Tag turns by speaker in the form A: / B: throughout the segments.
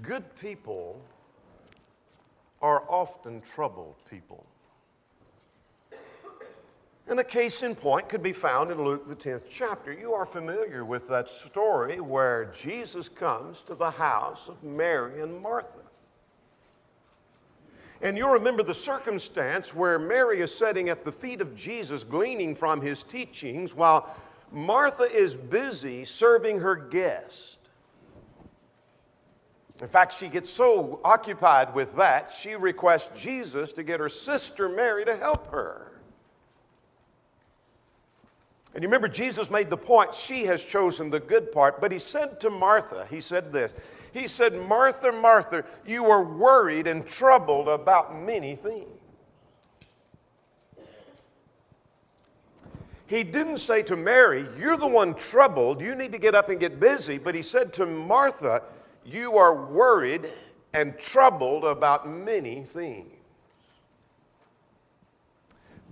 A: Good people are often troubled people. And a case in point could be found in Luke, the 10th chapter. You are familiar with that story where Jesus comes to the house of Mary and Martha. And you'll remember the circumstance where Mary is sitting at the feet of Jesus, gleaning from his teachings, while Martha is busy serving her guest. In fact, she gets so occupied with that, she requests Jesus to get her sister Mary to help her. And you remember Jesus made the point, she has chosen the good part, but he said to Martha, he said this, he said, Martha, Martha, you are worried and troubled about many things. He didn't say to Mary, you're the one troubled, you need to get up and get busy, but he said to Martha, you are worried and troubled about many things.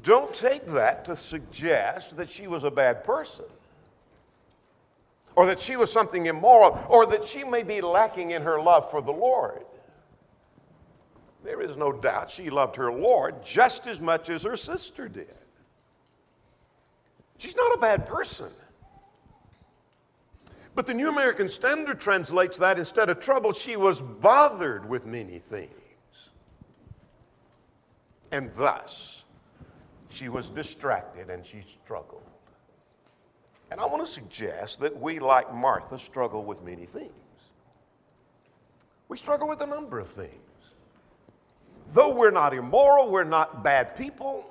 A: Don't take that to suggest that she was a bad person, or that she was something immoral, or that she may be lacking in her love for the Lord. There is no doubt she loved her Lord just as much as her sister did. She's not a bad person. But the New American Standard translates that, instead of trouble, she was bothered with many things. And thus, she was distracted and she struggled. And I want to suggest that we, like Martha, struggle with many things. We struggle with a number of things. Though we're not immoral, we're not bad people,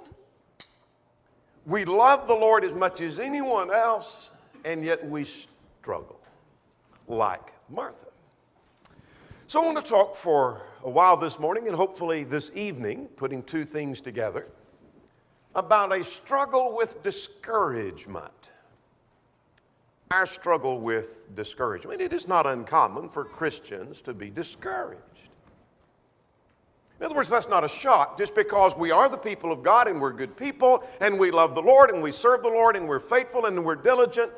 A: we love the Lord as much as anyone else, and yet we struggle like Martha. So I want to talk for a while this morning, and hopefully this evening, putting two things together, about a struggle with discouragement. Our struggle with discouragement. It is not uncommon for Christians to be discouraged. In other words, that's not a shock. Just because we are the people of God and we're good people and we love the Lord and we serve the Lord and we're faithful and we're diligent,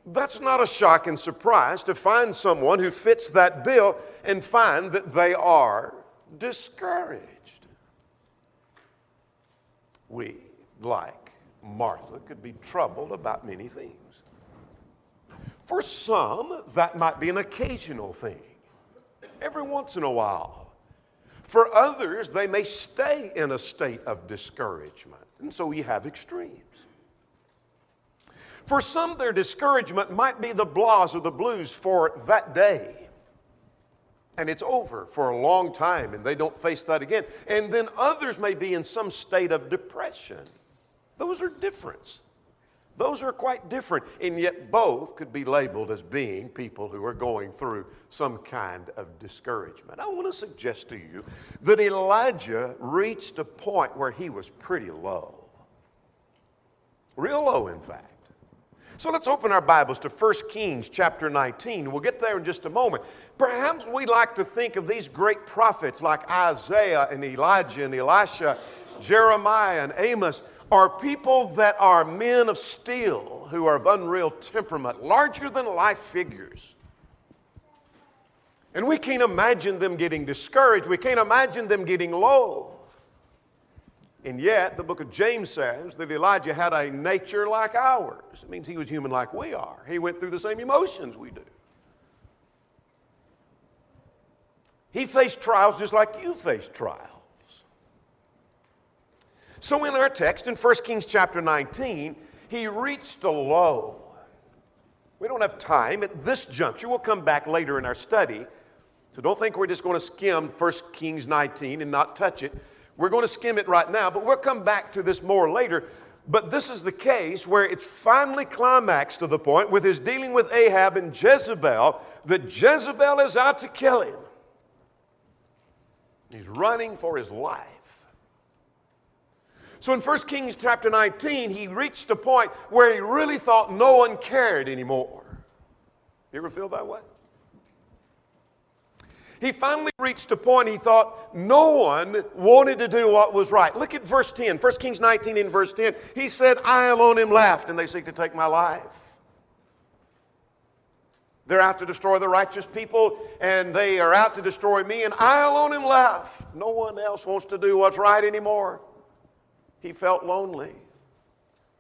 A: that's not a shock and surprise to find someone who fits that bill and find that they are discouraged. We, like Martha, could be troubled about many things. For some, that might be an occasional thing, every once in a while. For others, they may stay in a state of discouragement, and so you have extremes. For some, their discouragement might be the blahs or the blues for that day, and it's over for a long time, and they don't face that again. And then others may be in some state of depression. Those are different. Those are quite different, and yet both could be labeled as being people who are going through some kind of discouragement. I want to suggest to you that Elijah reached a point where he was pretty low. Real low, in fact. So let's open our Bibles to 1 Kings chapter 19. We'll get there in just a moment. Perhaps we like to think of these great prophets like Isaiah and Elijah and Elisha, Jeremiah and Amos, are people that are men of steel who are of unreal temperament, larger than life figures. And we can't imagine them getting discouraged. We can't imagine them getting low. And yet, the book of James says that Elijah had a nature like ours. It means he was human like we are. He went through the same emotions we do. He faced trials just like you face trials. So in our text, in 1 Kings chapter 19, he reached a low. We don't have time at this juncture. We'll come back later in our study. So don't think we're just going to skim 1 Kings 19 and not touch it. We're going to skim it right now, but we'll come back to this more later. But this is the case where it's finally climaxed to the point with his dealing with Ahab and Jezebel, that Jezebel is out to kill him. He's running for his life. So in 1 Kings chapter 19, he reached a point where he really thought no one cared anymore. You ever feel that way? He finally reached a point he thought no one wanted to do what was right. Look at verse 10, 1 Kings 19 in verse 10. He said, I alone am left, and they seek to take my life. They're out to destroy the righteous people, and they are out to destroy me, and I alone am left. No one else wants to do what's right anymore. He felt lonely.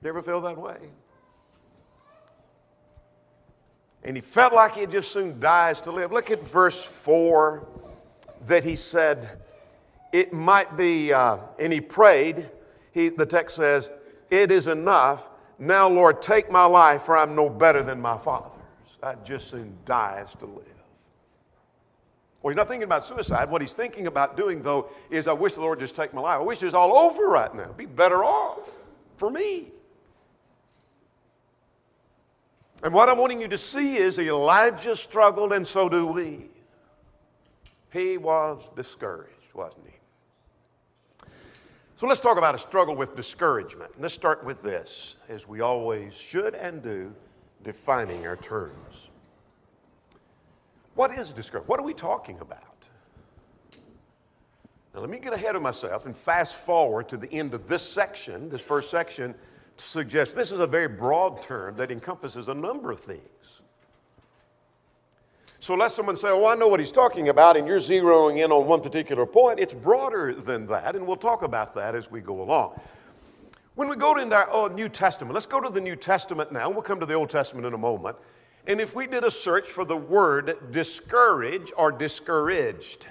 A: You ever feel that way? And he felt like he'd just soon dies to live. Look at verse 4 that he said, it might be, and he prayed. The text says, it is enough. Now, Lord, take my life, for I'm no better than my father's. I'd just soon die as to live. Well, he's not thinking about suicide. What he's thinking about doing, though, is I wish the Lord just take my life. I wish it was all over right now. It'd be better off for me. And what I'm wanting you to see is Elijah struggled, and so do we. He was discouraged, wasn't he? So let's talk about a struggle with discouragement. Let's start with this, as we always should and do, defining our terms. What is discouragement? What are we talking about? Now let me get ahead of myself and fast forward to the end of this section, this first section, to suggest this is a very broad term that encompasses a number of things. So let someone say, oh, I know what he's talking about, and you're zeroing in on one particular point. It's broader than that, and we'll talk about that as we go along. When we go into our New Testament, let's go to the New Testament now. We'll come to the Old Testament in a moment. And if we did a search for the word discourage or discouraged,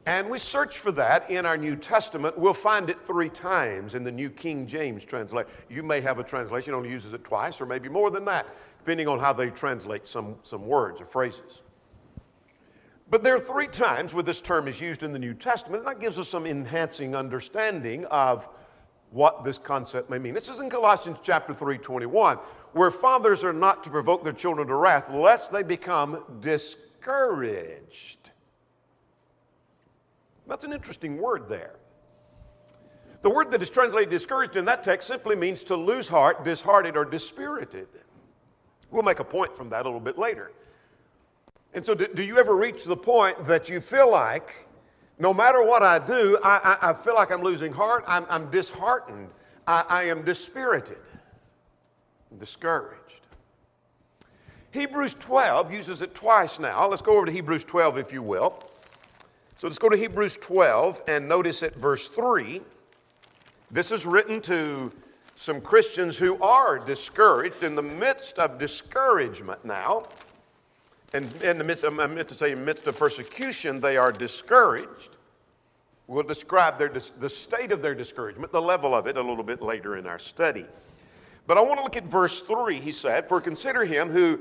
A: and we search for that in our New Testament, we'll find it 3 times in the New King James translation. You may have a translation that only uses it twice, or maybe more than that, depending on how they translate some words or phrases. But there are 3 times where this term is used in the New Testament, and that gives us some enhancing understanding of what this concept may mean. This is in Colossians chapter 3:21, where fathers are not to provoke their children to wrath, lest they become discouraged. That's an interesting word there. The word that is translated discouraged in that text simply means to lose heart, disheartened, or dispirited. We'll make a point from that a little bit later. And so do you ever reach the point that you feel like, no matter what I do, I feel like I'm losing heart, I'm disheartened, I am dispirited, discouraged? Hebrews 12 uses it twice now. Let's go over to Hebrews 12, if you will. So let's go to Hebrews 12 and notice at verse 3. This is written to some Christians who are discouraged in the midst of discouragement now. And in the midst of persecution, they are discouraged. We'll describe the state of their discouragement, the level of it, a little bit later in our study. But I want to look at verse 3, he said, for consider him who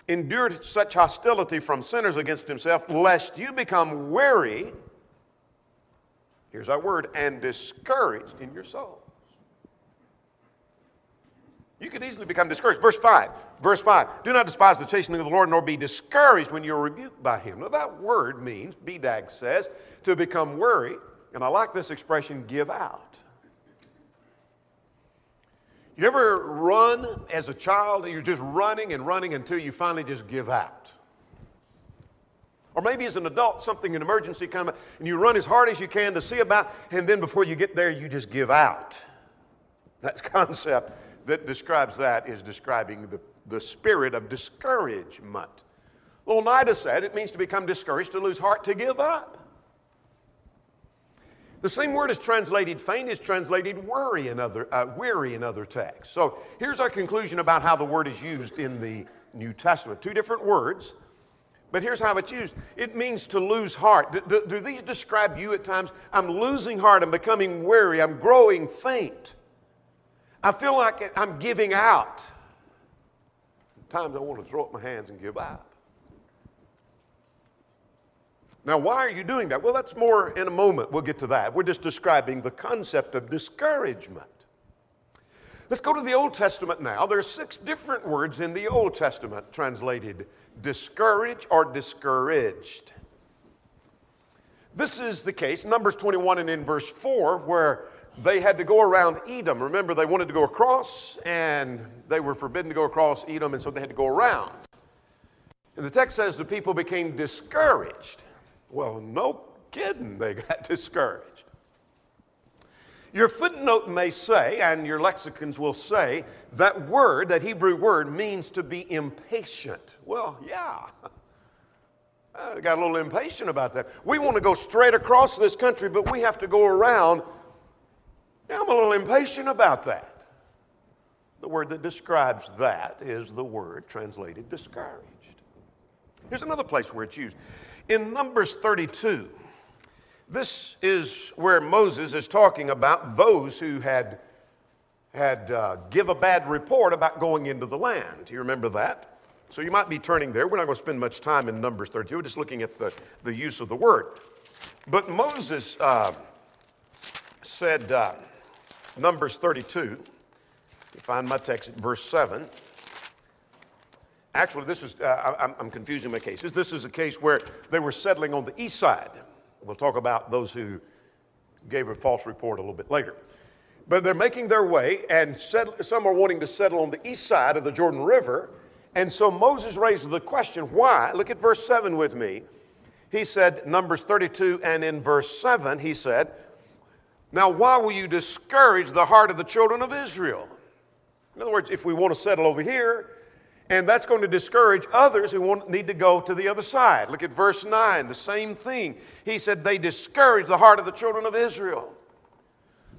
A: endured such hostility from sinners against himself, lest you become weary, here's our word, and discouraged in your souls. You could easily become discouraged. Verse 5, do not despise the chastening of the Lord, nor be discouraged when you're rebuked by him. Now that word means, BDAG says, to become weary, and I like this expression, give out. You ever run as a child, and you're just running and running until you finally just give out? Or maybe as an adult, an emergency come up, and you run as hard as you can to see about, and then before you get there, you just give out. That concept that describes that is describing the spirit of discouragement. Oneida said it means to become discouraged, to lose heart, to give up. The same word is translated faint is translated weary in other texts. So here's our conclusion about how the word is used in the New Testament. 2 different words, but here's how it's used. It means to lose heart. Do these describe you at times? I'm losing heart, I'm becoming weary, I'm growing faint. I feel like I'm giving out. Sometimes I want to throw up my hands and give up. Now, why are you doing that? Well, that's more in a moment. We'll get to that. We're just describing the concept of discouragement. Let's go to the Old Testament now. There are 6 different words in the Old Testament translated discourage or discouraged. This is the case, Numbers 21 and in verse 4, where they had to go around Edom. Remember, they wanted to go across, and they were forbidden to go across Edom, and so they had to go around. And the text says the people became discouraged. Well, no kidding, they got discouraged. Your footnote may say, and your lexicons will say, that word, that Hebrew word, means to be impatient. Well, yeah. I got a little impatient about that. We want to go straight across this country, but we have to go around. Yeah, I'm a little impatient about that. The word that describes that is the word translated discouraged. Here's another place where it's used. In Numbers 32, this is where Moses is talking about those who had give a bad report about going into the land. Do you remember that? So you might be turning there. We're not going to spend much time in Numbers 32. We're just looking at the use of the word. But Moses said, Numbers 32, you find my text at verse 7. Actually, this is, I'm confusing my cases. This is a case where they were settling on the east side. We'll talk about those who gave a false report a little bit later. But they're making their way, and some are wanting to settle on the east side of the Jordan River. And so Moses raises the question, why? Look at verse 7 with me. He said, Numbers 32, and in verse 7, he said, now why will you discourage the heart of the children of Israel? In other words, if we want to settle over here, and that's going to discourage others who need to go to the other side. Look at verse 9, the same thing. He said, they discourage the heart of the children of Israel.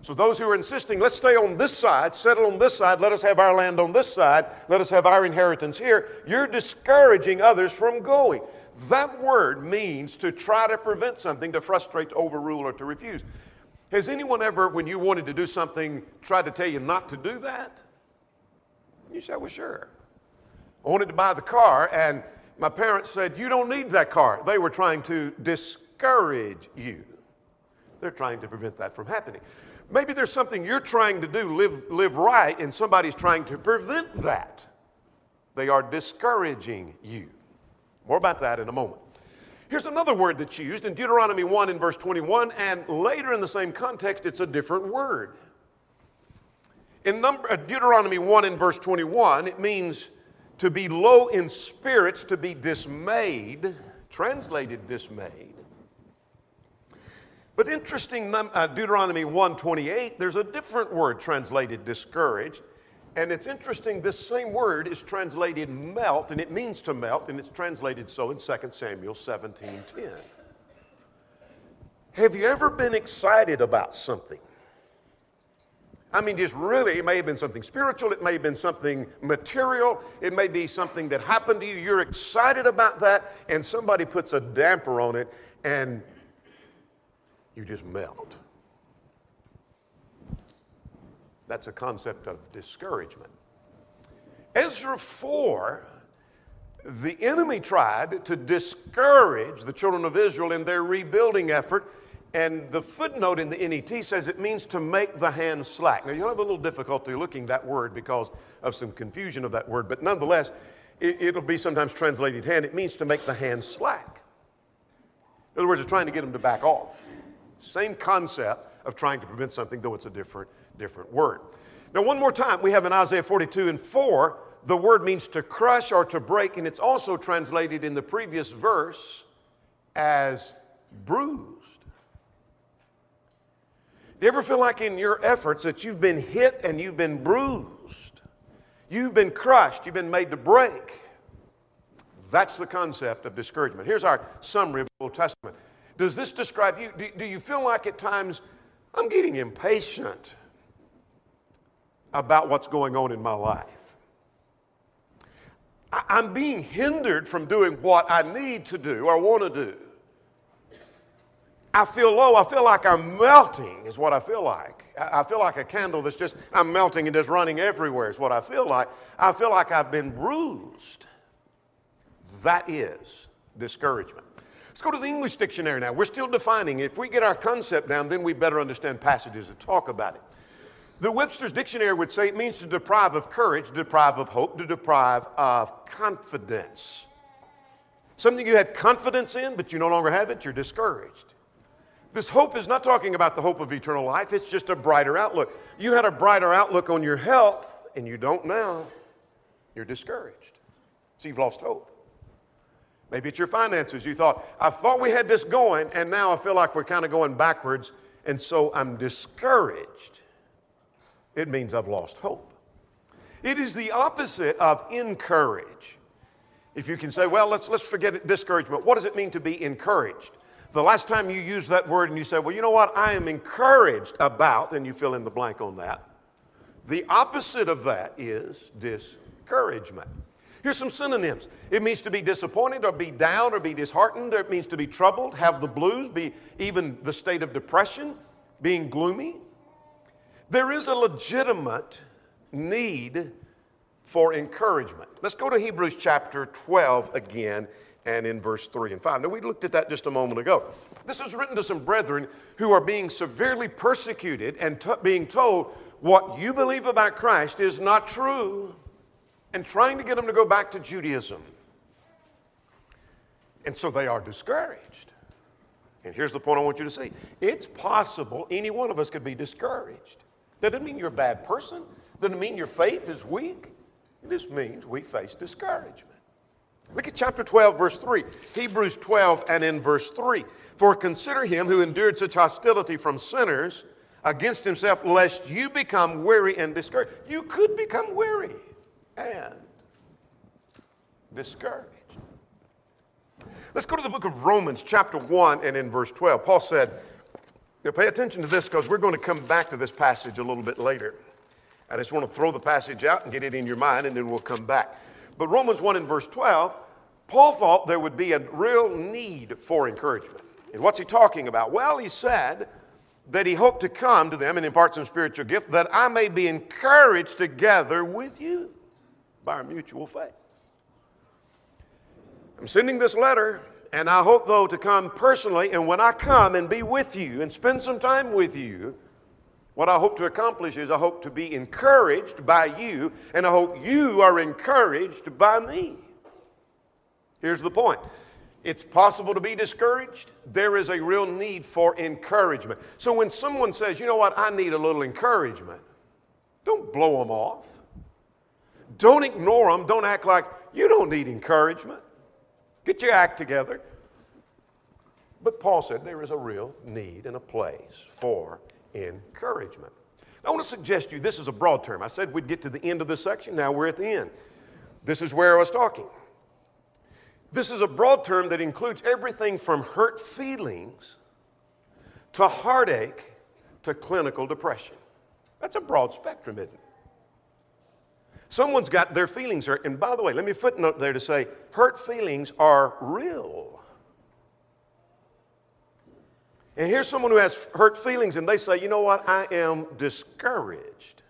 A: So those who are insisting, let's stay on this side, settle on this side, let us have our land on this side, let us have our inheritance here, you're discouraging others from going. That word means to try to prevent something, to frustrate, to overrule, or to refuse. Has anyone ever, when you wanted to do something, tried to tell you not to do that? You said, well, sure. I wanted to buy the car, and my parents said, you don't need that car. They were trying to discourage you. They're trying to prevent that from happening. Maybe there's something you're trying to do, live right, and somebody's trying to prevent that. They are discouraging you. More about that in a moment. Here's another word that's used in Deuteronomy 1 in verse 21, and later in the same context, it's a different word. In Deuteronomy 1 in verse 21, it means to be low in spirits, to be dismayed, translated dismayed. But interesting, Deuteronomy 1:28, there's a different word translated discouraged. And it's interesting, this same word is translated melt, and it means to melt, and it's translated so in 2 Samuel 17:10. Have you ever been excited about something? I mean, just really, it may have been something spiritual, it may have been something material, it may be something that happened to you. You're excited about that, and somebody puts a damper on it, and you just melt. That's a concept of discouragement. Ezra 4, the enemy tried to discourage the children of Israel in their rebuilding effort, and the footnote in the NET says it means to make the hand slack. Now, you'll have a little difficulty looking that word because of some confusion of that word, but nonetheless, it'll be sometimes translated hand. It means to make the hand slack. In other words, it's trying to get them to back off. Same concept of trying to prevent something, though it's a different word. Now, one more time, we have in Isaiah 42 and 4, the word means to crush or to break, and it's also translated in the previous verse as bruised. Do you ever feel like in your efforts that you've been hit and you've been bruised? You've been crushed, you've been made to break. That's the concept of discouragement. Here's our summary of the Old Testament. Does this describe you? Do you feel like at times, I'm getting impatient about what's going on in my life? I'm being hindered from doing what I need to do or want to do. I feel low. I feel like I'm melting is what I feel like. I feel like a candle that's just, I'm melting and just running everywhere is what I feel like. I feel like I've been bruised. That is discouragement. Let's go to the English dictionary now. We're still defining. If we get our concept down, then we better understand passages that talk about it. The Webster's Dictionary would say it means to deprive of courage, to deprive of hope, to deprive of confidence. Something you had confidence in, but you no longer have it, you're discouraged. This hope is not talking about the hope of eternal life. It's just a brighter outlook. You had a brighter outlook on your health, and you don't now. You're discouraged. So you've lost hope. Maybe it's your finances. You thought, I thought we had this going, and now I feel like we're kind of going backwards, and so I'm discouraged, it means I've lost hope. It is the opposite of encourage. If you can say, well, let's forget it, discouragement. What does it mean to be encouraged? The last time you use that word and you say, well, you know what, I am encouraged about, and you fill in the blank on that. The opposite of that is discouragement. Here's some synonyms. It means to be disappointed or be down or be disheartened, or it means to be troubled, have the blues, be even the state of depression, being gloomy. There is a legitimate need for encouragement. Let's go to Hebrews chapter 12 again and in verse 3 and 5. Now, we looked at that just a moment ago. This is written to some brethren who are being severely persecuted and being told what you believe about Christ is not true, and trying to get them to go back to Judaism. And so they are discouraged. And here's the point I want you to see. It's possible any one of us could be discouraged. That doesn't mean you're a bad person. That doesn't mean your faith is weak. It just means we face discouragement. Look at chapter 12, verse 3. Hebrews 12 and in verse 3. For consider him who endured such hostility from sinners against himself, lest you become weary and discouraged. You could become weary and discouraged. Let's go to the book of Romans, chapter 1 and in verse 12. Paul said, now pay attention to this because we're going to come back to this passage a little bit later. I just want to throw the passage out and get it in your mind, and then we'll come back. But Romans 1 and verse 12, Paul thought there would be a real need for encouragement. And what's he talking about? Well, he said that he hoped to come to them and impart some spiritual gift that I may be encouraged together with you by our mutual faith. I'm sending this letter, and I hope, though, to come personally, and when I come and be with you and spend some time with you, what I hope to accomplish is I hope to be encouraged by you, and I hope you are encouraged by me. Here's the point. It's possible to be discouraged. There is a real need for encouragement. So when someone says, you know what, I need a little encouragement, don't blow them off. Don't ignore them. Don't act like you don't need encouragement. Get your act together. But Paul said there is a real need and a place for encouragement. I want to suggest to you, this is a broad term. I said we'd get to the end of this section. Now we're at the end. This is where I was talking. This is a broad term that includes everything from hurt feelings to heartache to clinical depression. That's a broad spectrum, isn't it? Someone's got their feelings hurt. And by the way, let me footnote there to say, hurt feelings are real. And here's someone who has hurt feelings and they say, you know what, I am discouraged.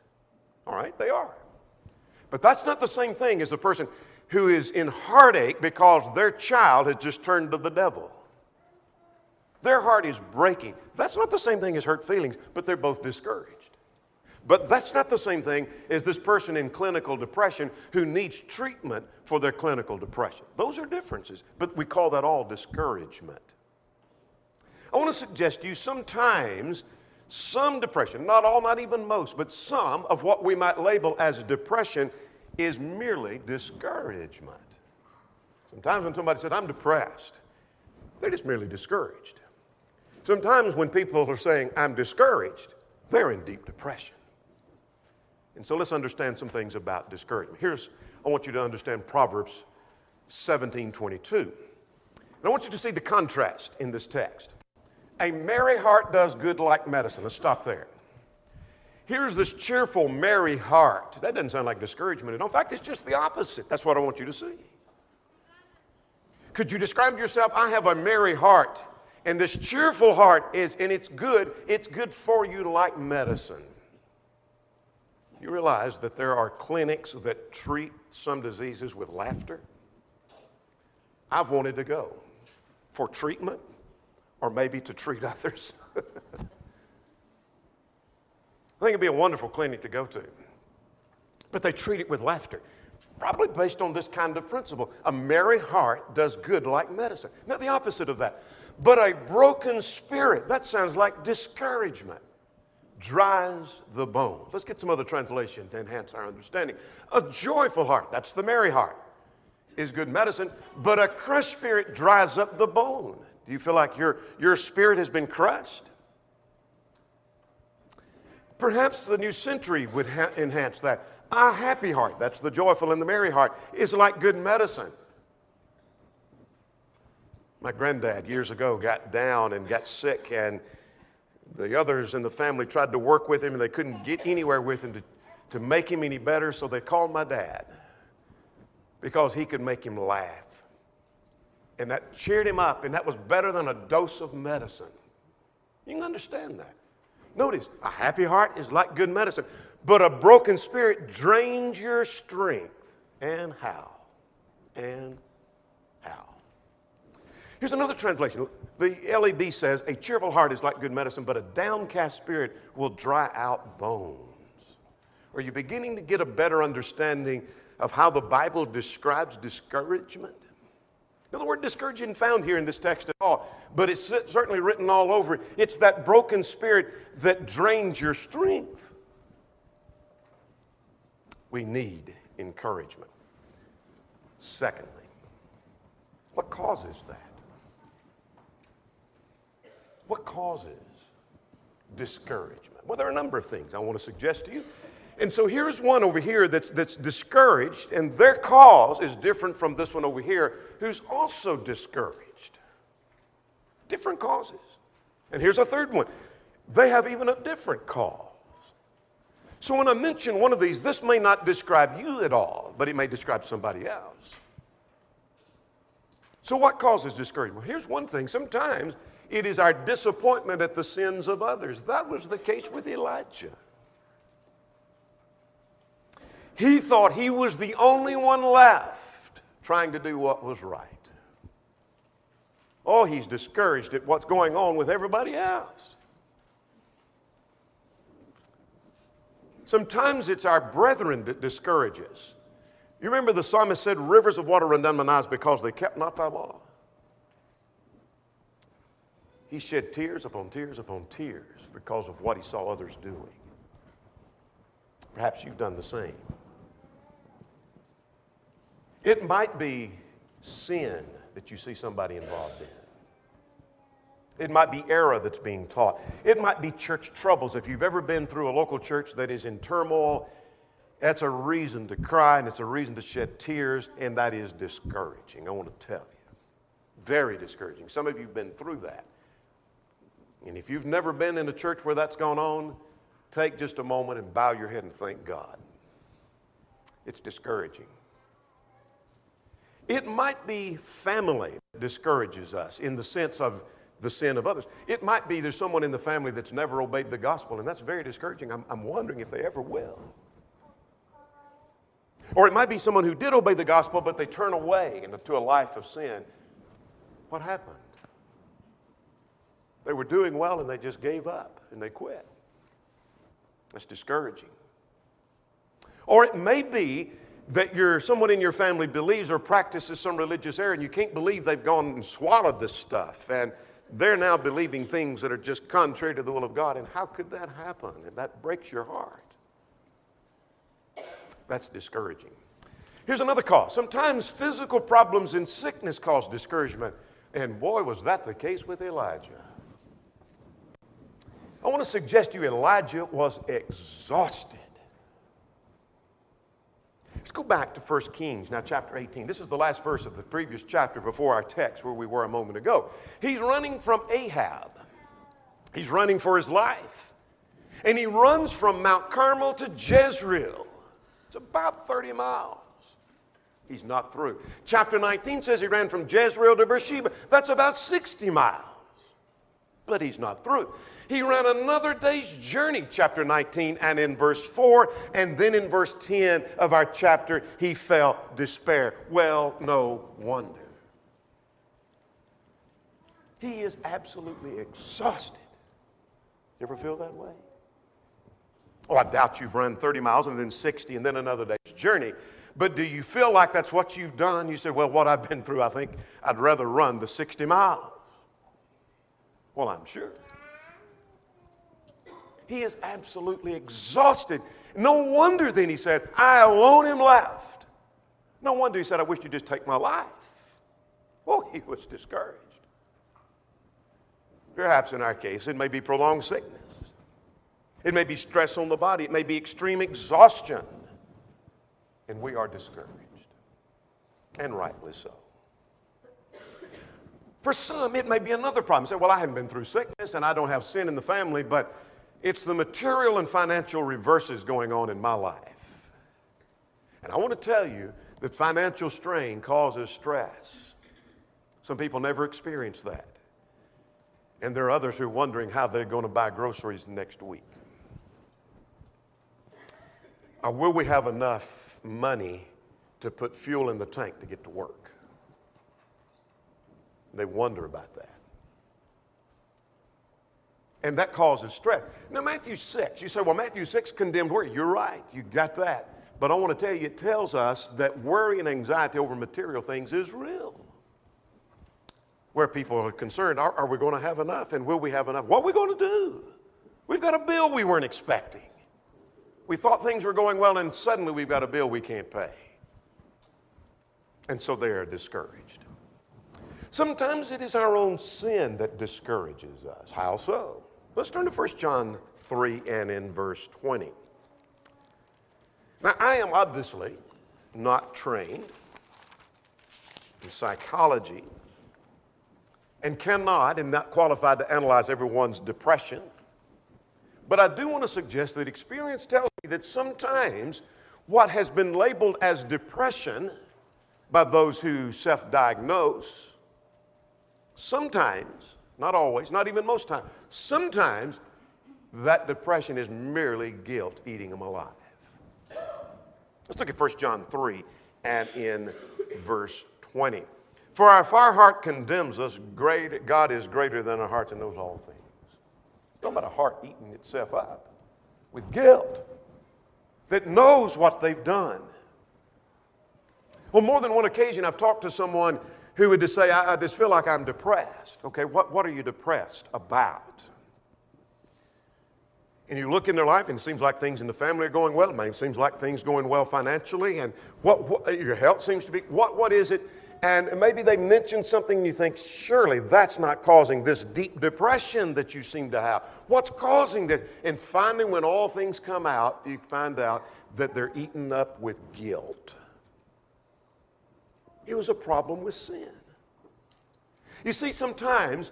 A: All right, they are. But that's not the same thing as the person who is in heartache because their child has just turned to the devil. Their heart is breaking. That's not the same thing as hurt feelings, but they're both discouraged. But that's not the same thing as this person in clinical depression who needs treatment for their clinical depression. Those are differences, but we call that all discouragement. I want to suggest to you sometimes some depression, not all, not even most, but some of what we might label as depression is merely discouragement. Sometimes when somebody said, I'm depressed, they're just merely discouraged. Sometimes when people are saying, I'm discouraged, they're in deep depression. And so let's understand some things about discouragement. I want you to understand Proverbs 17:22. And I want you to see the contrast in this text. A merry heart does good like medicine. Let's stop there. Here's this cheerful, merry heart. That doesn't sound like discouragement at all. In fact, it's just the opposite. That's what I want you to see. Could you describe to yourself, I have a merry heart, and this cheerful heart and it's good for you like medicine. You realize that there are clinics that treat some diseases with laughter? I've wanted to go for treatment or maybe to treat others. I think it'd be a wonderful clinic to go to. But they treat it with laughter, probably based on this kind of principle. A merry heart does good like medicine. Now, the opposite of that. But a broken spirit, that sounds like discouragement, dries the bone. Let's get some other translation to enhance our understanding. A joyful heart, that's the merry heart, is good medicine, but a crushed spirit dries up the bone. Do you feel like your spirit has been crushed? Perhaps the new century would enhance that. A happy heart, that's the joyful and the merry heart, is like good medicine. My granddad years ago got down and got sick, and the others in the family tried to work with him, and they couldn't get anywhere with him to make him any better, so they called my dad because he could make him laugh. And that cheered him up, and that was better than a dose of medicine. You can understand that. Notice, a happy heart is like good medicine, but a broken spirit drains your strength. And how? And how? Here's another translation. The LEB says, a cheerful heart is like good medicine, but a downcast spirit will dry out bones. Are you beginning to get a better understanding of how the Bible describes discouragement? Now, the word discourage isn't found here in this text at all, but it's certainly written all over it. It's that broken spirit that drains your strength. We need encouragement. Secondly, what causes that? What causes discouragement? Well, there are a number of things I want to suggest to you. And so here's one over here that's discouraged, and their cause is different from this one over here, who's also discouraged. Different causes. And here's a third one. They have even a different cause. So when I mention one of these, this may not describe you at all, but it may describe somebody else. So what causes discouragement? Well, here's one thing. Sometimes it is our disappointment at the sins of others. That was the case with Elijah. He thought he was the only one left trying to do what was right. Oh, he's discouraged at what's going on with everybody else. Sometimes it's our brethren that discourage us. You remember the psalmist said, rivers of water run down my eyes because they kept not thy law. He shed tears upon tears upon tears because of what he saw others doing. Perhaps you've done the same. It might be sin that you see somebody involved in. It might be error that's being taught. It might be church troubles. If you've ever been through a local church that is in turmoil, that's a reason to cry and it's a reason to shed tears, and that is discouraging, I want to tell you. Very discouraging. Some of you have been through that. And if you've never been in a church where that's gone on, take just a moment and bow your head and thank God. It's discouraging. It might be family that discourages us in the sense of the sin of others. It might be there's someone in the family that's never obeyed the gospel, and that's very discouraging. I'm wondering if they ever will. Or it might be someone who did obey the gospel, but they turn away into a life of sin. What happened? They were doing well, and they just gave up, and they quit. That's discouraging. Or it may be that someone in your family believes or practices some religious error, and you can't believe they've gone and swallowed this stuff, and they're now believing things that are just contrary to the will of God. And how could that happen? And that breaks your heart. That's discouraging. Here's another cause. Sometimes physical problems and sickness cause discouragement. And boy, was that the case with Elijah. I want to suggest to you Elijah was exhausted. Let's go back to 1 Kings, now chapter 18. This is the last verse of the previous chapter before our text where we were a moment ago. He's running from Ahab. He's running for his life. And he runs from Mount Carmel to Jezreel. It's about 30 miles. He's not through. Chapter 19 says he ran from Jezreel to Beersheba. That's about 60 miles. But he's not through. He ran another day's journey, chapter 19, and in verse 4, and then in verse 10 of our chapter, he felt despair. Well, no wonder. He is absolutely exhausted. You ever feel that way? Oh, I doubt you've run 30 miles and then 60 and then another day's journey. But do you feel like that's what you've done? You say, well, what I've been through, I think I'd rather run the 60 miles. Well, I'm sure. He is absolutely exhausted. No wonder then he said, I alone am left. No wonder he said, I wish you'd just take my life. Well, he was discouraged. Perhaps in our case, it may be prolonged sickness. It may be stress on the body. It may be extreme exhaustion. And we are discouraged. And rightly so. For some, it may be another problem. You say, well, I haven't been through sickness and I don't have sin in the family, but it's the material and financial reverses going on in my life. And I want to tell you that financial strain causes stress. Some people never experience that. And there are others who are wondering how they're going to buy groceries next week. Or will we have enough money to put fuel in the tank to get to work? They wonder about that. And that causes stress. Now, Matthew 6, you say, well, Matthew 6 condemned worry. You're right, you got that. But I want to tell you, it tells us that worry and anxiety over material things is real. Where people are concerned, are we going to have enough? And will we have enough? What are we going to do? We've got a bill we weren't expecting. We thought things were going well, and suddenly we've got a bill we can't pay. And so they are discouraged. Sometimes it is our own sin that discourages us. How so? Let's turn to 1 John 3 and in verse 20. Now, I am obviously not trained in psychology and cannot and not qualified to analyze everyone's depression. But I do want to suggest that experience tells me that sometimes what has been labeled as depression by those who self-diagnose, sometimes, not always, not even most times, sometimes that depression is merely guilt eating them alive. Let's look at 1 John 3 and in verse 20. For if our heart condemns us, God is greater than our heart and knows all things. It's talking about a heart eating itself up with guilt that knows what they've done. Well, more than one occasion I've talked to someone who would just say, I just feel like I'm depressed. Okay, what are you depressed about? And you look in their life and it seems like things in the family are going well. It seems like things are going well financially. And what your health seems to be, what is it? And maybe they mention something and you think, surely that's not causing this deep depression that you seem to have. What's causing that? And finally, when all things come out, you find out that they're eaten up with guilt. It was a problem with sin. You see, sometimes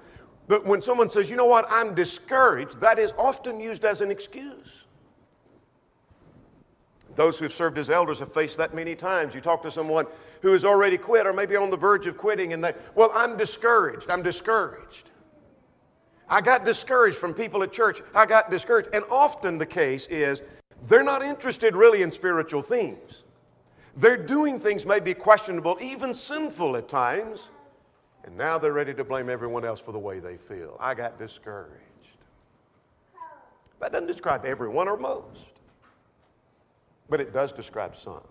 A: when someone says, you know what, I'm discouraged, that is often used as an excuse. Those who have served as elders have faced that many times. You talk to someone who has already quit or maybe on the verge of quitting and they, well, I'm discouraged. I got discouraged from people at church. I got discouraged. And often the case is they're not interested really in spiritual things. They're doing things maybe questionable, even sinful at times. And now they're ready to blame everyone else for the way they feel. I got discouraged. That doesn't describe everyone or most. But it does describe some.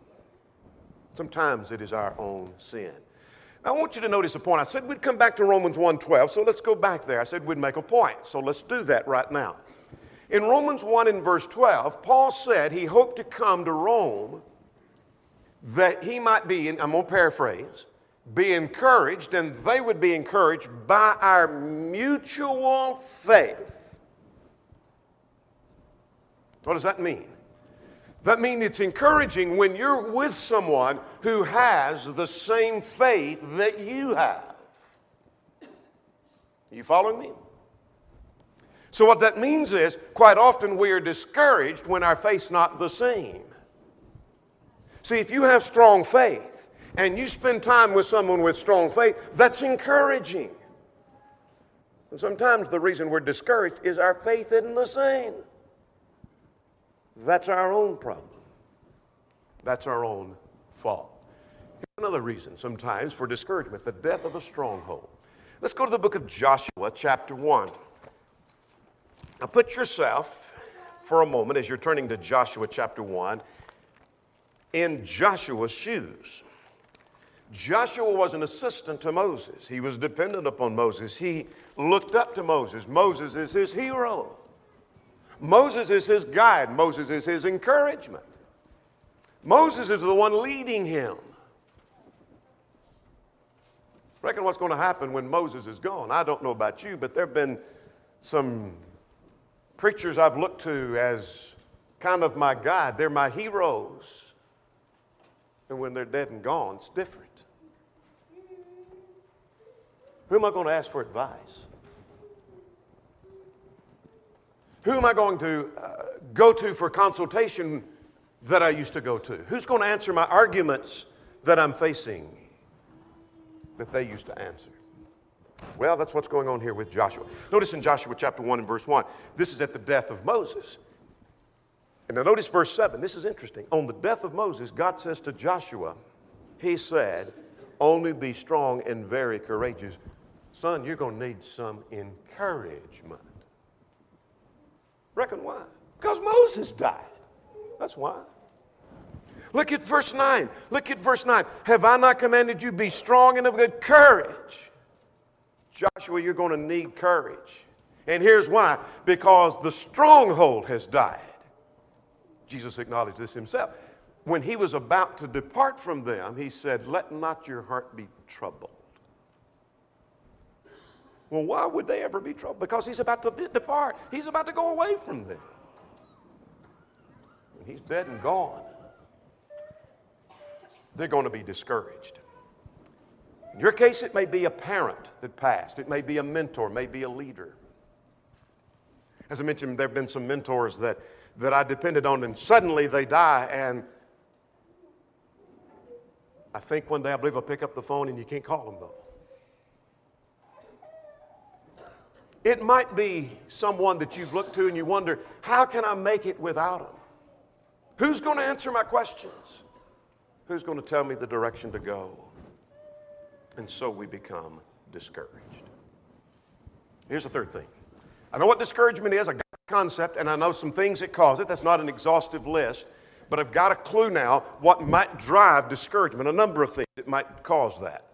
A: Sometimes it is our own sin. Now, I want you to notice a point. I said we'd come back to Romans 1:12, so let's go back there. I said we'd make a point, so let's do that right now. In Romans 1 and verse 12, Paul said he hoped to come to Rome that he might be, and I'm going to paraphrase, be encouraged, and they would be encouraged by our mutual faith. What does that mean? That means it's encouraging when you're with someone who has the same faith that you have. Are you following me? So what that means is, quite often we are discouraged when our faith's not the same. See, if you have strong faith and you spend time with someone with strong faith, that's encouraging. And sometimes the reason we're discouraged is our faith isn't the same. That's our own problem. That's our own fault. Here's another reason sometimes for discouragement, the death of a stronghold. Let's go to the book of Joshua, chapter 1. Now put yourself for a moment as you're turning to Joshua chapter 1 in Joshua's shoes. Joshua was an assistant to Moses. He was dependent upon Moses. He looked up to Moses. Moses is his hero. Moses is his guide. Moses is his encouragement. Moses is the one leading him. Reckon what's going to happen when Moses is gone? I don't know about you, but there have been some preachers I've looked to as kind of my guide. They're my heroes. And when they're dead and gone, it's different. Who am I going to ask for advice? Who am I going to go to for consultation that I used to go to? Who's going to answer my arguments that I'm facing that they used to answer? Well, that's what's going on here with Joshua. Notice in Joshua chapter 1 and verse 1, this is at the death of Moses. And now notice verse 7. This is interesting. On the death of Moses, God says to Joshua, he said, only be strong and very courageous. Son, you're going to need some encouragement. Reckon why? Because Moses died. That's why. Look at verse 9. Look at verse 9. Have I not commanded you be strong and of good courage? Joshua, you're going to need courage. And here's why. Because the stronghold has died. Jesus acknowledged this himself. When he was about to depart from them, he said, let not your heart be troubled. Well, why would they ever be troubled? Because he's about to depart. He's about to go away from them. When he's dead and gone, they're going to be discouraged. In your case, it may be a parent that passed. It may be a mentor, may be a leader. As I mentioned, there have been some mentors that I depended on, and suddenly they die, and I think one day I believe I'll pick up the phone and you can't call them, though. It might be someone that you've looked to and you wonder, how can I make it without them? Who's going to answer my questions? Who's going to tell me the direction to go? And so we become discouraged. Here's the third thing. I know what discouragement is. I got the concept, and I know some things that cause it. That's not an exhaustive list, but I've got a clue now what might drive discouragement, a number of things that might cause that.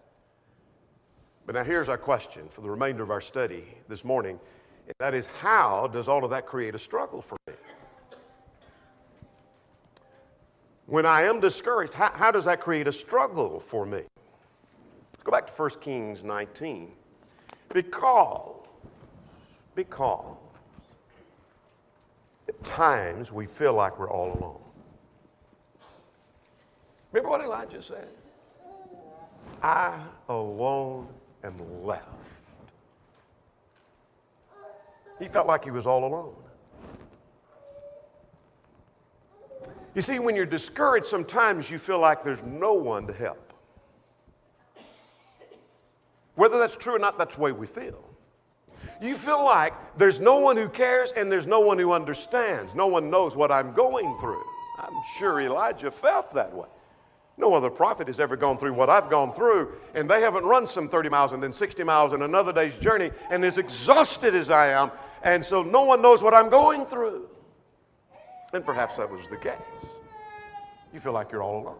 A: But now here's our question for the remainder of our study this morning. And that is, how does all of that create a struggle for me? When I am discouraged, how does that create a struggle for me? Let's go back to 1 Kings 19. Because at times we feel like we're all alone. Remember what Elijah said? I alone am left. He felt like he was all alone. You see, when you're discouraged, sometimes you feel like there's no one to help. Whether that's true or not, that's the way we feel. You feel like there's no one who cares and there's no one who understands. No one knows what I'm going through. I'm sure Elijah felt that way. No other prophet has ever gone through what I've gone through, and they haven't run some 30 miles and then 60 miles in another day's journey and as exhausted as I am, and so no one knows what I'm going through. And perhaps that was the case. You feel like you're all alone.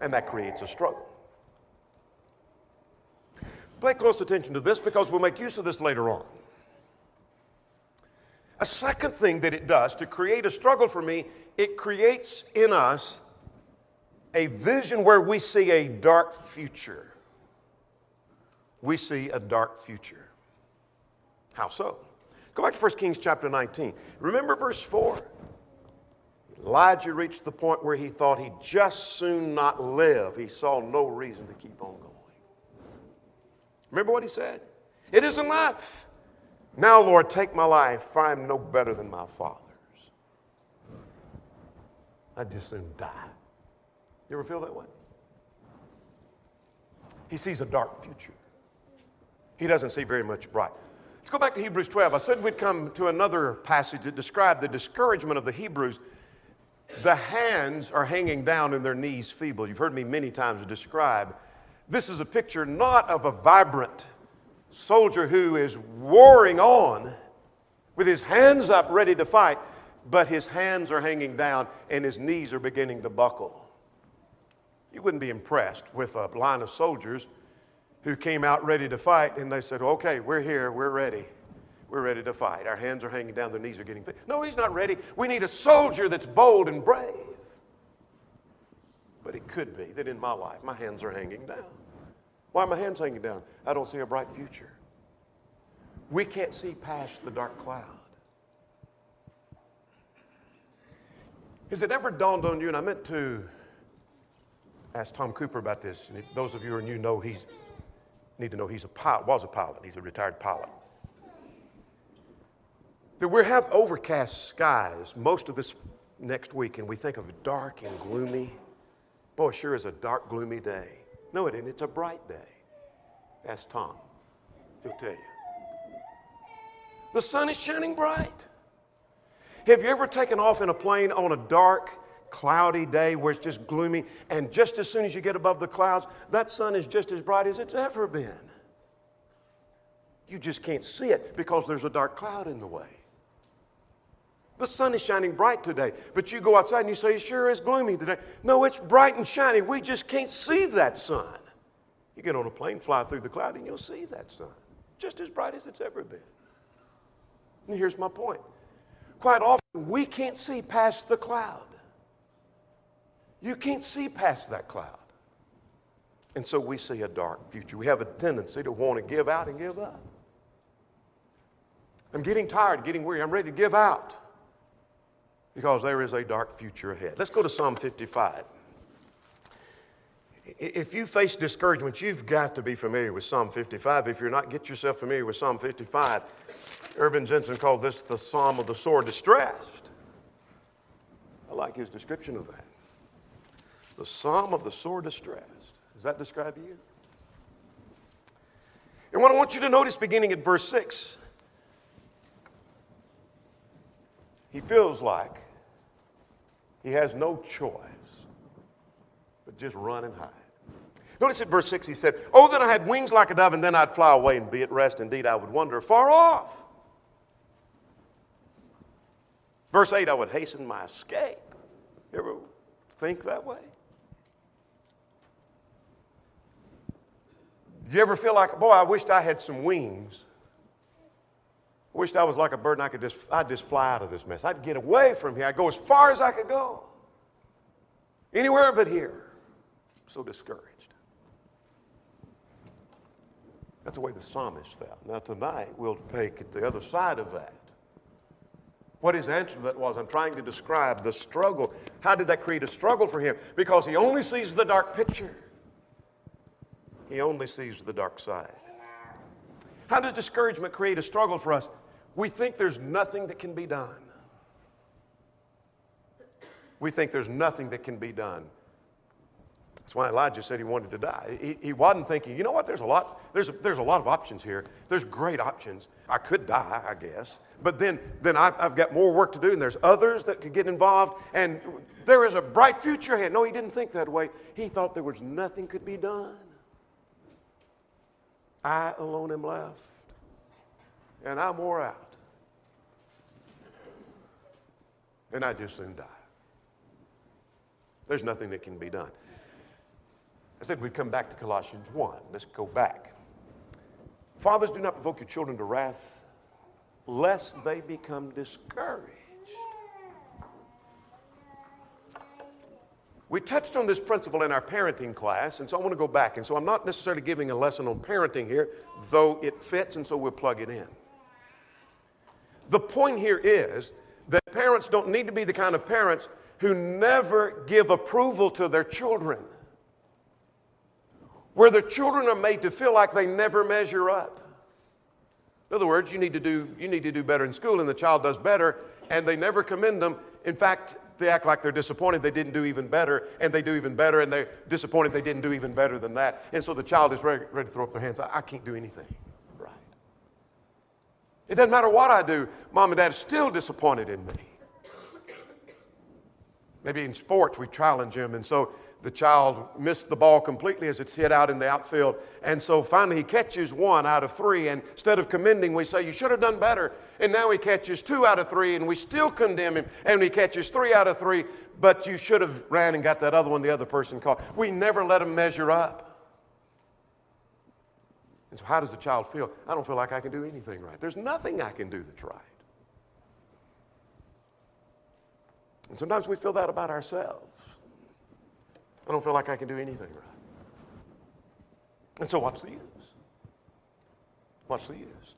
A: And that creates a struggle. Pay close attention to this because we'll make use of this later on. A second thing that it does to create a struggle for me, it creates in us a vision where we see a dark future. We see a dark future. How so? Go back to 1 Kings chapter 19. Remember verse 4? Elijah reached the point where he thought he'd just soon not live. He saw no reason to keep on going. Remember what he said? It is enough. Now, Lord, take my life, for I am no better than my father's. I'd just soon die. You ever feel that way? He sees a dark future. He doesn't see very much bright. Let's go back to Hebrews 12. I said we'd come to another passage that described the discouragement of the Hebrews. The hands are hanging down and their knees feeble. You've heard me many times describe. This is a picture not of a vibrant soldier who is warring on with his hands up ready to fight, but his hands are hanging down and his knees are beginning to buckle. You wouldn't be impressed with a line of soldiers who came out ready to fight and they said, okay, we're here, we're ready. We're ready to fight. Our hands are hanging down, their knees are getting fit. No, he's not ready. We need a soldier that's bold and brave. But it could be that in my life, my hands are hanging down. Why are my hands hanging down? I don't see a bright future. We can't see past the dark cloud. Has it ever dawned on you, and I meant to ask Tom Cooper about this, and if those of you who are new know need to know he's a pilot, was a pilot, he's a retired pilot. That we have overcast skies most of this next week, and we think of dark and gloomy. Boy, it sure is a dark, gloomy day. No, it isn't. It's a bright day. Ask Tom. He'll tell you. The sun is shining bright. Have you ever taken off in a plane on a dark, cloudy day where it's just gloomy, and just as soon as you get above the clouds, that sun is just as bright as it's ever been? You just can't see it because there's a dark cloud in the way. The sun is shining bright today, but you go outside and you say, it sure is gloomy today. No, it's bright and shiny. We just can't see that sun. You get on a plane, fly through the cloud, and you'll see that sun, just as bright as it's ever been. And here's my point. Quite often, we can't see past the cloud. You can't see past that cloud. And so we see a dark future. We have a tendency to want to give out and give up. I'm getting tired, getting weary. I'm ready to give out because there is a dark future ahead. Let's go to Psalm 55. If you face discouragement, you've got to be familiar with Psalm 55. If you're not, get yourself familiar with Psalm 55. Irvin Jensen called this the Psalm of the sore distressed. I like his description of that. The Psalm of the sore distressed. Does that describe you? And what I want you to notice beginning at verse 6, he feels like he has no choice but just run and hide. Notice at verse 6 he said, oh, that I had wings like a dove, and then I'd fly away and be at rest. Indeed, I would wander far off. Verse 8, I would hasten my escape. You ever think that way? Do you ever feel like, boy, I wished I had some wings. I wished I was like a bird and I'd just fly out of this mess. I'd get away from here. I'd go as far as I could go. Anywhere but here. So discouraged. That's the way the psalmist felt. Now tonight we'll take it the other side of that. What his answer to that was, I'm trying to describe the struggle. How did that create a struggle for him? Because he only sees the dark picture. He only sees the dark side. How does discouragement create a struggle for us? We think there's nothing that can be done. We think there's nothing that can be done. That's why Elijah said he wanted to die. He wasn't thinking, you know what, there's a lot of options here. There's great options. I could die, I guess. But then I've got more work to do, and there's others that could get involved, and there is a bright future ahead. No, he didn't think that way. He thought there was nothing could be done. I alone am left, and I'm wore out. And I just soon die. There's nothing that can be done. I said we'd come back to Colossians 1. Let's go back. Fathers, do not provoke your children to wrath, lest they become discouraged. We touched on this principle in our parenting class, and so I want to go back. And so I'm not necessarily giving a lesson on parenting here, though it fits, and so we'll plug it in. The point here is that parents don't need to be the kind of parents who never give approval to their children, where their children are made to feel like they never measure up. In other words, you need to do better in school, and the child does better, and they never commend them. In fact, they act like they're disappointed they didn't do even better, and they do even better, and they're disappointed they didn't do even better than that. And so the child is ready to throw up their hands. I can't do anything right. It doesn't matter what I do. Mom and Dad are still disappointed in me. Maybe in sports we challenge him, and so the child missed the ball completely as it's hit out in the outfield. And so finally he catches 1 out of 3. And instead of commending, we say, you should have done better. And now he catches 2 out of 3, and we still condemn him. And he catches 3 out of 3, but you should have ran and got that other one the other person caught. We never let him measure up. And so how does the child feel? I don't feel like I can do anything right. There's nothing I can do that's right. And sometimes we feel that about ourselves. I don't feel like I can do anything right. And so what's the use? What's the use?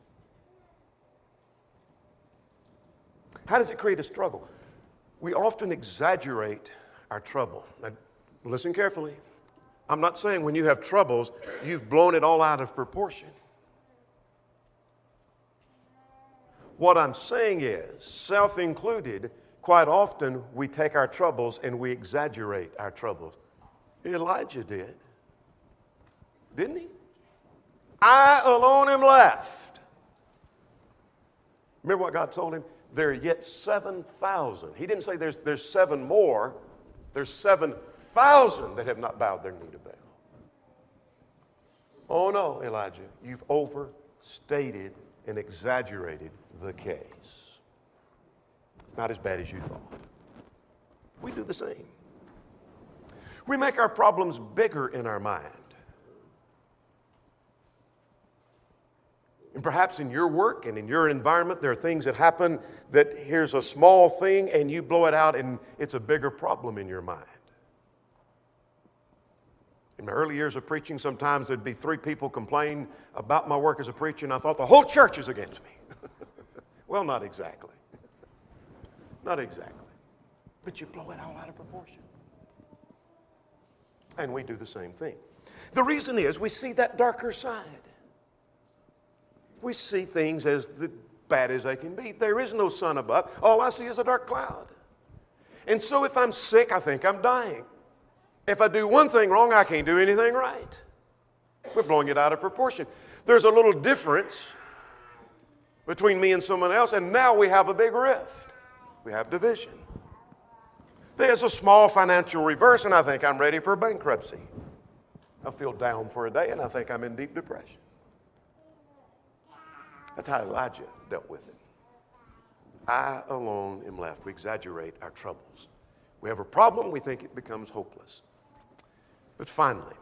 A: How does it create a struggle? We often exaggerate our trouble. Now, listen carefully. I'm not saying when you have troubles, you've blown it all out of proportion. What I'm saying is, self included, quite often we take our troubles and we exaggerate our troubles. Elijah did. Didn't he? I alone am left. Remember what God told him? There are yet 7,000. He didn't say there's 7 more. There's 7,000 that have not bowed their knee to Baal. Oh no, Elijah, you've overstated and exaggerated the case. It's not as bad as you thought. We do the same. We make our problems bigger in our mind. And perhaps in your work and in your environment, there are things that happen that here's a small thing and you blow it out and it's a bigger problem in your mind. In my early years of preaching, sometimes there'd be 3 people complain about my work as a preacher, and I thought the whole church is against me. Well, not exactly. Not exactly. But you blow it all out of proportion. And we do the same thing. The reason is we see that darker side. We see things as bad as they can be. There is no sun above. All I see is a dark cloud. And so if I'm sick, I think I'm dying. If I do one thing wrong, I can't do anything right. We're blowing it out of proportion. There's a little difference between me and someone else, and now we have a big rift. We have division. There's a small financial reverse, and I think I'm ready for bankruptcy. I feel down for a day, and I think I'm in deep depression. That's how Elijah dealt with it. I alone am left. We exaggerate our troubles. We have a problem, we think it becomes hopeless. But finally,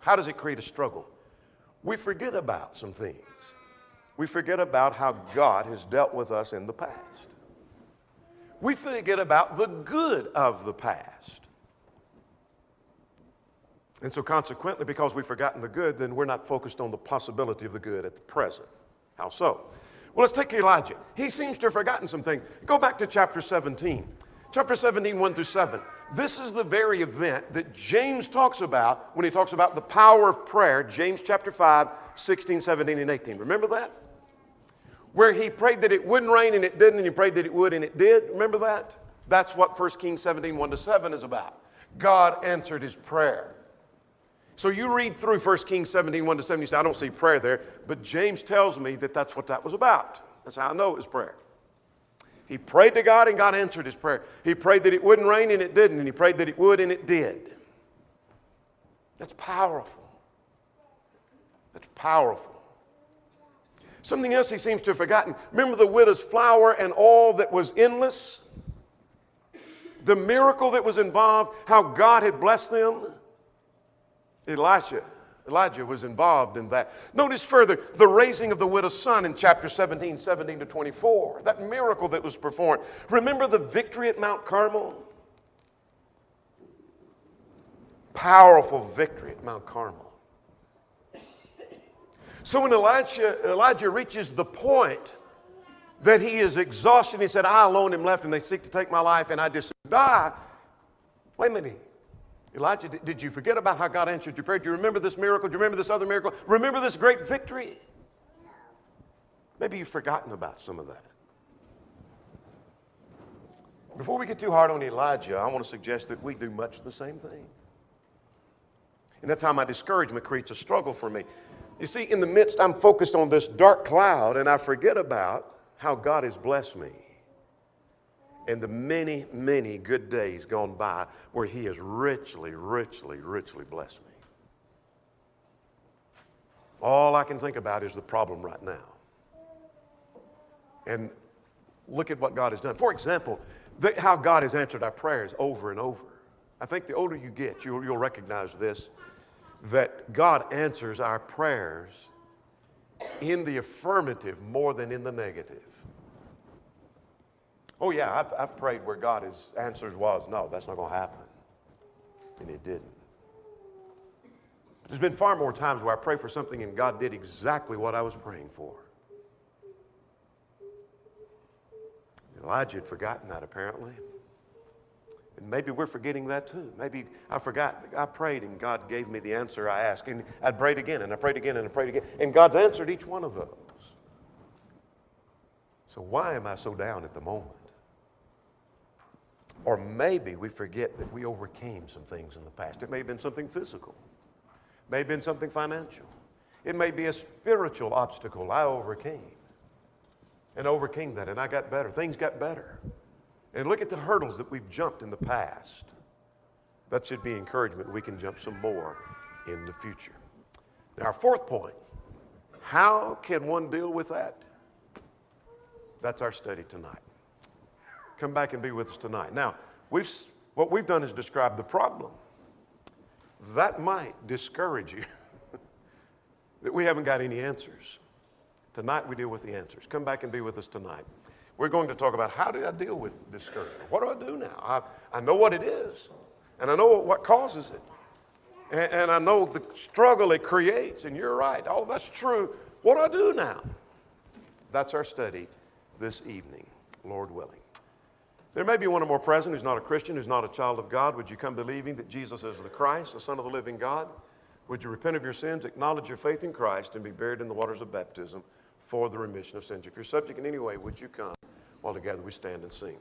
A: how does it create a struggle? We forget about some things. We forget about how God has dealt with us in the past. We forget about the good of the past. And so consequently, because we've forgotten the good, then we're not focused on the possibility of the good at the present. How so? Well, let's take Elijah. He seems to have forgotten some things. Go back to chapter 17. Chapter 17, 1 through 7. This is the very event that James talks about when he talks about the power of prayer. James chapter 5, 16, 17, and 18. Remember that? Where he prayed that it wouldn't rain and it didn't, and he prayed that it would and it did. Remember that? That's what 1 Kings 17, 1 to 7 is about. God answered his prayer. So you read through 1 Kings 17, 1 to 7, you say, I don't see prayer there. But James tells me that that's what that was about. That's how I know it was prayer. He prayed to God and God answered his prayer. He prayed that it wouldn't rain and it didn't. And he prayed that it would and it did. That's powerful. That's powerful. Something else he seems to have forgotten. Remember the widow's flour and all that was endless? The miracle that was involved, how God had blessed them? Elijah was involved in that. Notice further the raising of the widow's son in chapter 17, 17 to 24. That miracle that was performed. Remember the victory at Mount Carmel? Powerful victory at Mount Carmel. So when Elijah reaches the point that he is exhausted, he said, I alone am left and they seek to take my life and I just die. Wait a minute. Elijah, did you forget about how God answered your prayer? Do you remember this miracle? Do you remember this other miracle? Remember this great victory? Maybe you've forgotten about some of that. Before we get too hard on Elijah, I want to suggest that we do much the same thing. And that's how my discouragement creates a struggle for me. You see, in the midst, I'm focused on this dark cloud, and I forget about how God has blessed me. And the many, many good days gone by where he has richly, richly, richly blessed me. All I can think about is the problem right now. And look at what God has done. For example, how God has answered our prayers over and over. I think the older you get, you'll recognize this, that God answers our prayers in the affirmative more than in the negative. Oh yeah, I've prayed where God's answers was, no, that's not going to happen. And it didn't. There's been far more times where I pray for something and God did exactly what I was praying for. Elijah had forgotten that apparently. And maybe we're forgetting that too. Maybe I forgot. I prayed and God gave me the answer I asked. And I prayed again and I prayed again and I prayed again. And God's answered each one of those. So why am I so down at the moment? Or maybe we forget that we overcame some things in the past. It may have been something physical. It may have been something financial. It may be a spiritual obstacle I overcame. And overcame that and I got better. Things got better. And look at the hurdles that we've jumped in the past. That should be encouragement. We can jump some more in the future. Now, our fourth point, how can one deal with that? That's our study tonight. Come back and be with us tonight. Now, what we've done is describe the problem. That might discourage you that we haven't got any answers. Tonight we deal with the answers. Come back and be with us tonight. We're going to talk about how do I deal with discouragement? What do I do now? I know what it is, and I know what causes it, and I know the struggle it creates, and you're right. Oh, that's true. What do I do now? That's our study this evening, Lord willing. There may be one or more present who's not a Christian, who's not a child of God. Would you come believing that Jesus is the Christ, the Son of the living God? Would you repent of your sins, acknowledge your faith in Christ, and be buried in the waters of baptism for the remission of sins? If you're subject in any way, would you come while together we stand and sing?